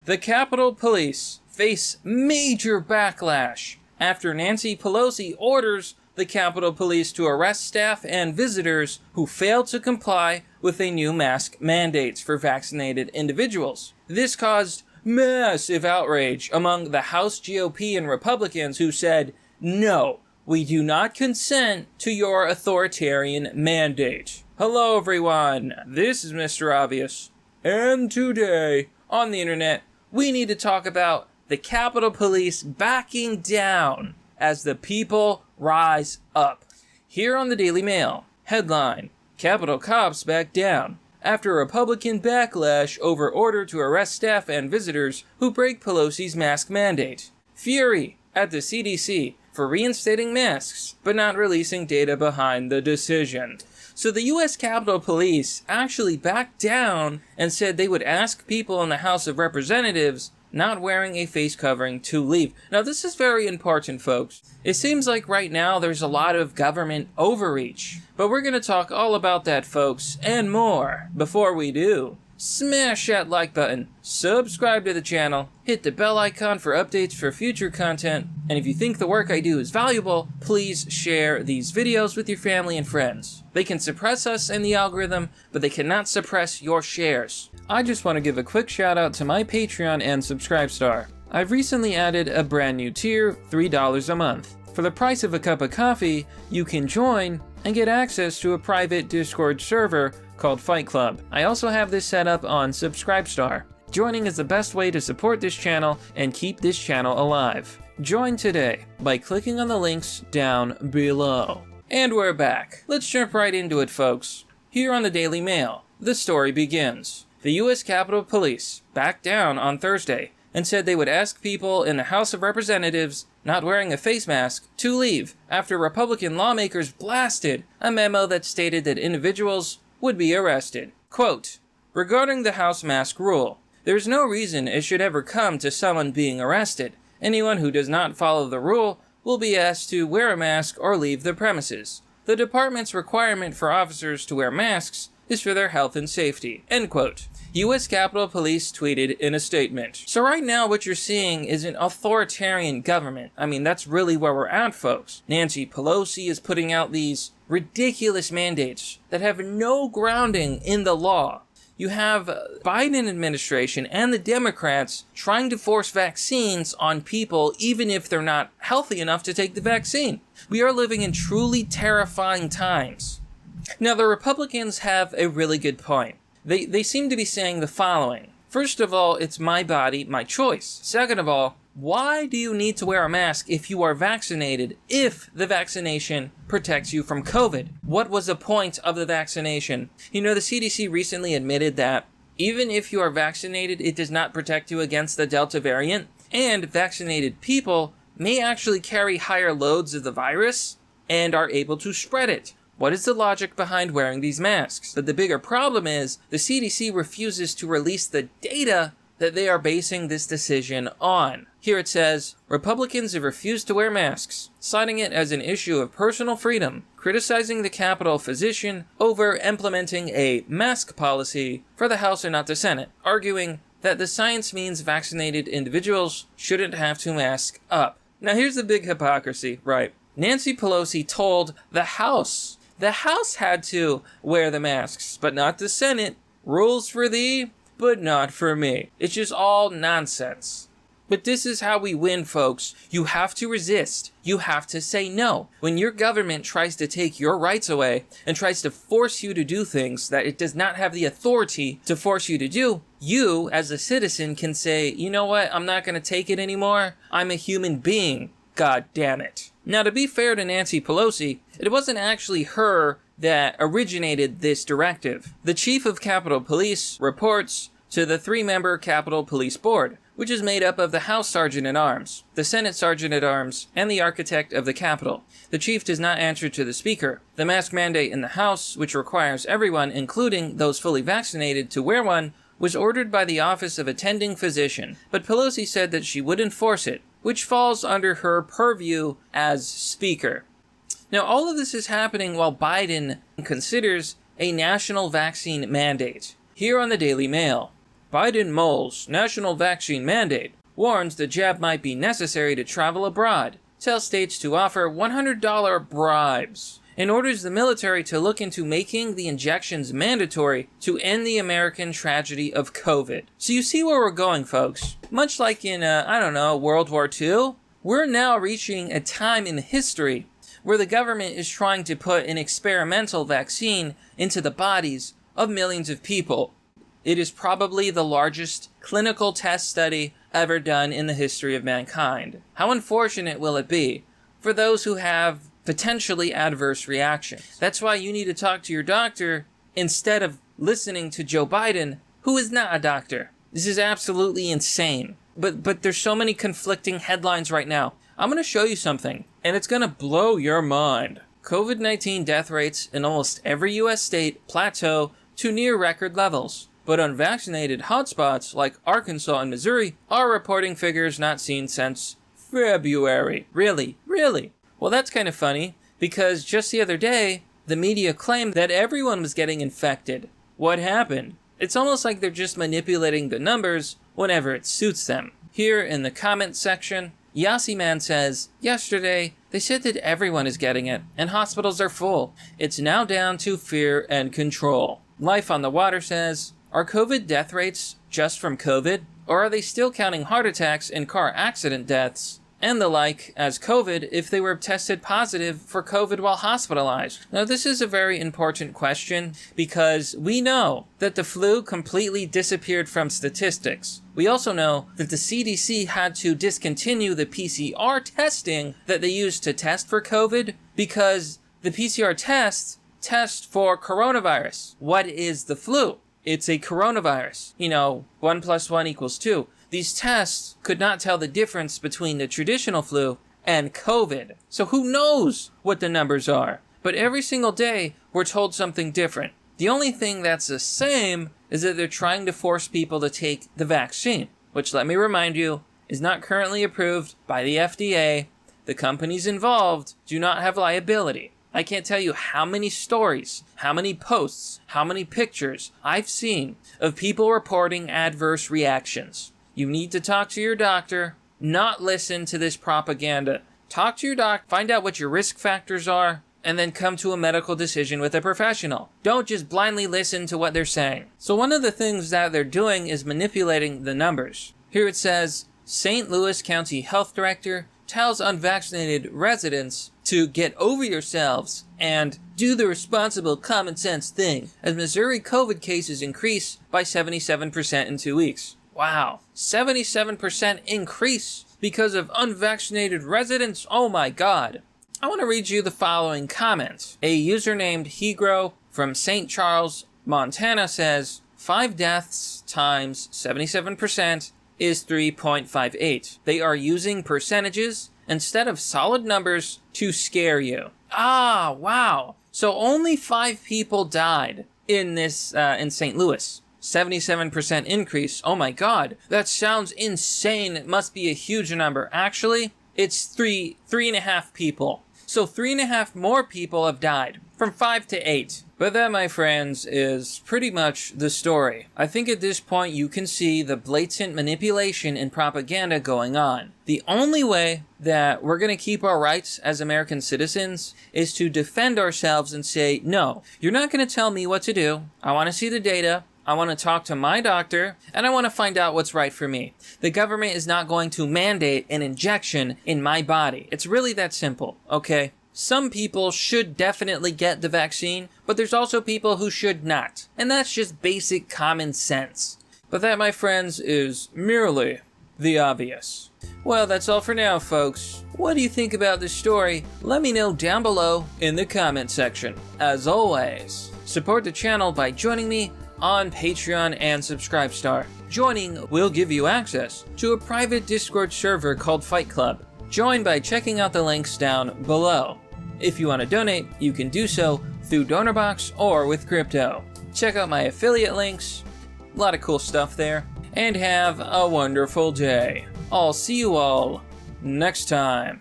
The Capitol Police face major backlash after Nancy Pelosi orders the Capitol Police to arrest staff and visitors who failed to comply with a new mask mandates for vaccinated individuals. This caused massive outrage among the House GOP and Republicans who said, "No, we do not consent to your authoritarian mandate." Hello everyone, this is Mr. Obvious, and today on the internet we need to talk about the Capitol Police backing down as the people rise up. Here on the Daily Mail, headline, Capitol cops back down after Republican backlash over order to arrest staff and visitors who break Pelosi's mask mandate. Fury at the CDC for reinstating masks but not releasing data behind the decision. So the US Capitol Police actually backed down and said they would ask people in the House of Representatives not wearing a face covering to leave. Now this is very important, folks. It seems like right now there's a lot of government overreach, but we're going to talk all about that, folks, and more. Before we do, smash that like button, subscribe to the channel, hit the bell icon for updates for future content, and if you think the work I do is valuable, please share these videos with your family and friends. They can suppress us in the algorithm, but they cannot suppress your shares. I just want to give a quick shout out to my Patreon and Subscribestar. I've recently added a brand new tier, $3 a month. For the price of a cup of coffee, you can join and get access to a private Discord server called Fight Club. I also have this set up on Subscribestar. Joining is the best way to support this channel and keep this channel alive. Join today by clicking on the links down below. And we're back. Let's jump right into it, folks. Here on the Daily Mail, the story begins. The US Capitol Police backed down on Thursday and said they would ask people in the House of Representatives not wearing a face mask to leave after Republican lawmakers blasted a memo that stated that individuals would be arrested. Quote, regarding the House mask rule, there's no reason it should ever come to someone being arrested. Anyone who does not follow the rule will be asked to wear a mask or leave the premises. The department's requirement for officers to wear masks is for their health and safety. End quote. US Capitol Police tweeted in a statement. So right now what you're seeing is an authoritarian government. I mean, that's really where we're at, folks. Nancy Pelosi is putting out these ridiculous mandates that have no grounding in the law. You have Biden administration and the Democrats trying to force vaccines on people even if they're not healthy enough to take the vaccine. We are living in truly terrifying times. Now, the Republicans have a really good point. They seem to be saying the following. First of all, it's my body, my choice. Second of all, why do you need to wear a mask if you are vaccinated if the vaccination protects you from COVID? What was the point of the vaccination? You know, the CDC recently admitted that even if you are vaccinated, it does not protect you against the Delta variant, and vaccinated people may actually carry higher loads of the virus and are able to spread it. What is the logic behind wearing these masks? But the bigger problem is the CDC refuses to release the data that they are basing this decision on. Here it says, Republicans have refused to wear masks, citing it as an issue of personal freedom, criticizing the Capitol physician over implementing a mask policy for the House and not the Senate, arguing that the science means vaccinated individuals shouldn't have to mask up. Now here's the big hypocrisy, right? Nancy Pelosi told the House had to wear the masks, but not the Senate. Rules for thee, but not for me. It's just all nonsense. But this is how we win, folks. You have to resist. You have to say no. When your government tries to take your rights away and tries to force you to do things that it does not have the authority to force you to do, you, as a citizen, can say, you know what, I'm not going to take it anymore. I'm a human being. God damn it. Now, to be fair to Nancy Pelosi, it wasn't actually her that originated this directive. The chief of Capitol Police reports to the 3-member Capitol Police Board, which is made up of the House Sergeant-at-Arms, the Senate Sergeant-at-Arms, and the Architect of the Capitol. The chief does not answer to the Speaker. The mask mandate in the House, which requires everyone, including those fully vaccinated, to wear one, was ordered by the Office of Attending Physician, but Pelosi said that she would enforce it, which falls under her purview as Speaker. Now, all of this is happening while Biden considers a national vaccine mandate. Here on the Daily Mail, Biden mulls national vaccine mandate. Warns the jab might be necessary to travel abroad. Tells states to offer $100 bribes. And orders the military to look into making the injections mandatory to end the American tragedy of COVID. So you see where we're going, folks. Much like in, World War II, we're now reaching a time in history where the government is trying to put an experimental vaccine into the bodies of millions of people. It is probably the largest clinical test study ever done in the history of mankind. How unfortunate will it be for those who have potentially adverse reactions? That's why you need to talk to your doctor instead of listening to Joe Biden, who is not a doctor. This is absolutely insane. But there's so many conflicting headlines right now. I'm going to show you something, and it's going to blow your mind. COVID-19 death rates in almost every U.S. state plateau to near record levels. But unvaccinated hotspots like Arkansas and Missouri are reporting figures not seen since February. Really? Well, that's kind of funny, because just the other day, the media claimed that everyone was getting infected. What happened? It's almost like they're just manipulating the numbers whenever it suits them. Here in the comments section, Yassi Man says, yesterday, they said that everyone is getting it, and hospitals are full. It's now down to fear and control. Life on the Water says, are COVID death rates just from COVID, or are they still counting heart attacks and car accident deaths and the like as COVID if they were tested positive for COVID while hospitalized? Now, this is a very important question because we know that the flu completely disappeared from statistics. We also know that the CDC had to discontinue the PCR testing that they used to test for COVID because the PCR test for coronavirus. What is the flu? It's a coronavirus. 1 + 1 = 2. These tests could not tell the difference between the traditional flu and COVID. So who knows what the numbers are? But every single day, we're told something different. The only thing that's the same is that they're trying to force people to take the vaccine, which, let me remind you, is not currently approved by the FDA. The companies involved do not have liability. I can't tell you how many stories, how many posts, how many pictures I've seen of people reporting adverse reactions. You need to talk to your doctor, not listen to this propaganda. Talk to your doc, find out what your risk factors are, and then come to a medical decision with a professional. Don't just blindly listen to what they're saying. So one of the things that they're doing is manipulating the numbers. Here it says, St. Louis County Health Director tells unvaccinated residents to get over yourselves and do the responsible common sense thing as Missouri COVID cases increase by 77% in 2 weeks. Wow, 77% increase because of unvaccinated residents? Oh my God. I want to read you the following comment. A user named Hegro from St. Charles, Montana says, 5 deaths times 77% is 3.58. They are using percentages instead of solid numbers to scare you. Ah, wow. So only 5 people died in this, in St. Louis. 77% increase. Oh my God, that sounds insane. It must be a huge number. Actually, it's 3.5 people. So 3.5 more people have died, from 5 to 8. But that, my friends, is pretty much the story. I think at this point you can see the blatant manipulation and propaganda going on. The only way that we're going to keep our rights as American citizens is to defend ourselves and say, no, you're not going to tell me what to do. I want to see the data. I want to talk to my doctor, and I want to find out what's right for me. The government is not going to mandate an injection in my body. It's really that simple, okay? Some people should definitely get the vaccine, but there's also people who should not. And that's just basic common sense. But that, my friends, is merely the obvious. Well, that's all for now, folks. What do you think about this story? Let me know down below in the comment section. As always, support the channel by joining me on Patreon and Subscribestar. Joining will give you access to a private Discord server called Fight Club. Join by checking out the links down below. If you want to donate, you can do so through DonorBox or with crypto. Check out my affiliate links, a lot of cool stuff there, and have a wonderful day. I'll see you all next time.